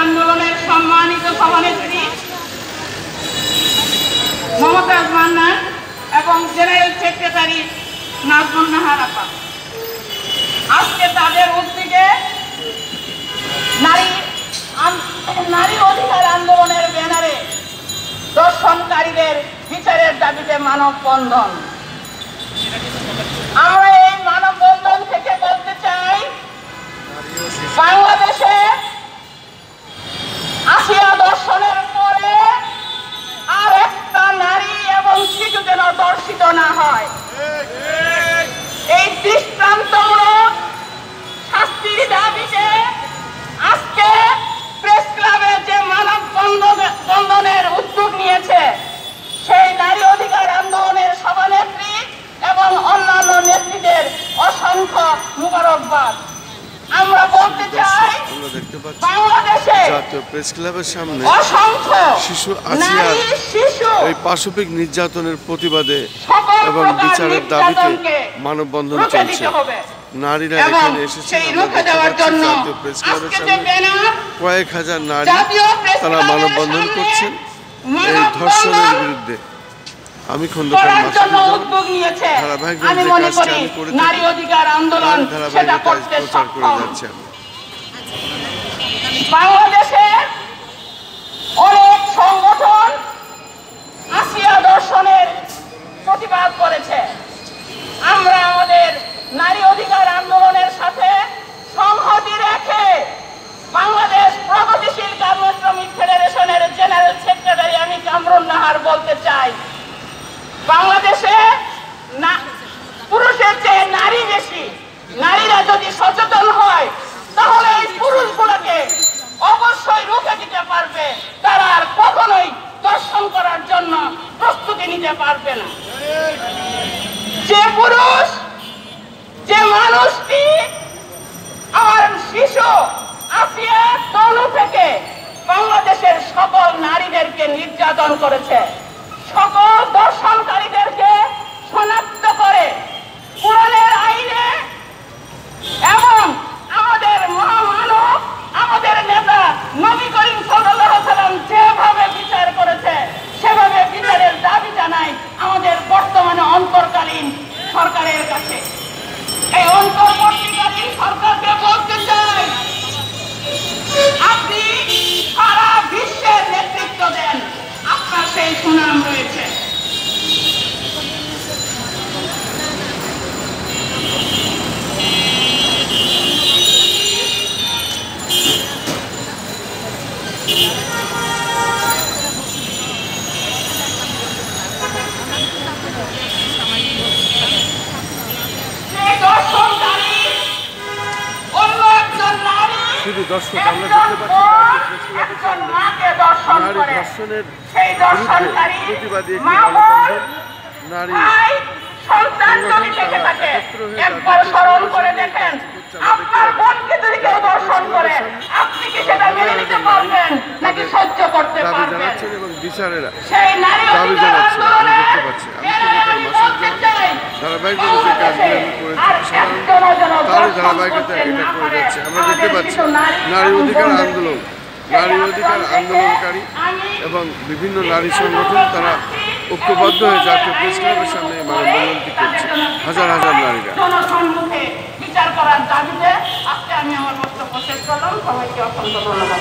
আন্দোলনের সম্মানিত সভানেত্রী মমতাজ মান্নান এবং জেনারেল সেক্রেটারি নাজমুন নাহার আপা, আজকে তাদের উদ্যোগে নারী অধিকার আন্দোলনের ব্যানারে দর্শনকারীদের বিচারের দাবিতে মানববন্ধন। আমরা এই মানববন্ধন থেকে বলতে চাই, বাংলাদেশে আসিয়া দর্শনের পরে আর একটা নারী এবং শিশু যেন দর্শিত না হয়, এই দৃষ্টান্তমূলক শাস্তির দাবিতে আজকে প্রেস ক্লাবে যে মানববন্ধনের উদ্যোগ নিয়েছে সেই নারী অধিকার আন্দোলনের সভানেত্রী এবং অন্যান্য নেত্রীদের অসংখ্য মুবারকবাদ। আমরা বলতে চাই, বাংলাদেশে জাতীয় প্রেস ক্লাবের সামনে অসংখ্য শিশু আসিয়ার এই পাশবিক নির্যাতনের প্রতিবাদে এবং বিচারের দাবিতে মানববন্ধন চলছে। নারীরা এখানে এসেছেন জাতীয় প্রেস ক্লাবের সামনে কয়েক হাজার নারী, তারা মানববন্ধন করছেন এই ধর্ষণের বিরুদ্ধে। আমি খন্দকার ধারাবাহিকভাবে প্রচার করে যাচ্ছি। বাংলাদেশে অনেক সংগঠন আসিয়া দর্শনের প্রতিবাদ করেছে। আমরা আমাদের নারী অধিকার আন্দোলনের সাথে সংহতি রেখে বাংলাদেশ প্রগতিশীল কর্ম শ্রমিক ফেডারেশনের জেনারেল সেক্রেটারি আমি কামরুন নাহার বলতে চাই, বাংলাদেশে পুরুষের চেয়ে নারী বেশি। নারীরা যদি সচেতন হয় তাহলে এই পুরুষগুলোকে অবশ্যই রুখে দিতে পারবে, তারা আর কখনোই দর্শন করার জন্য প্রস্তুতি নিতে পারবে না। যে পুরুষ, যে মানুষটি আমার শিশু আসিয়া তনু থেকে বাংলাদেশের সকল নারীদেরকে নির্যাতন করেছে, সকল দর্শনকারীদেরকে শনাক্ত করে কোরআনের আইনে এবং আমাদের মহামানব আমাদের নেতা নবী করিম সাল্লাল্লাহু আলাইহি ওয়াসাল্লাম যেভাবে বিচার করেছে সেভাবে বিচারের দাবি জানাই আমাদের বর্তমানে অন্তর্কালীন সরকারের কাছে। এই অন্তর্বর্তীকালীন সরকারকে বলতে চাই, আপনি সারা বিশ্বের নেতৃত্ব দেন, আপনার সেই সুনাম রয়েছে। শুধু দর্শক আমরা দেখতে পাচ্ছি নারী ধর্ষণের প্রতিবাদী একটি মানববন্ধন। নারী দাবি জানাচ্ছেন এবং বিচারেরা দাবি জানাচ্ছেন। আমি দেখতে পাচ্ছি, ধারাবাহিকভাবে যে কাজগুলো আমি করেছি তারই ধারাবাহিকতা এটা করে যাচ্ছে। আমরা দেখতে পাচ্ছি নারী অধিকার আন্দোলনকারী এবং বিভিন্ন নারী সংগঠন তারা ঐক্যবদ্ধ হয়ে জাতীয় প্রেস ক্লাবের সামনে মানববন্ধনটি করছে, হাজার হাজার নারীরা। বিচার করার দাবিতে আজকে আমি আমার বক্তব্য শেষ করলাম। সবাইকে অসংখ্য ধন্যবাদ।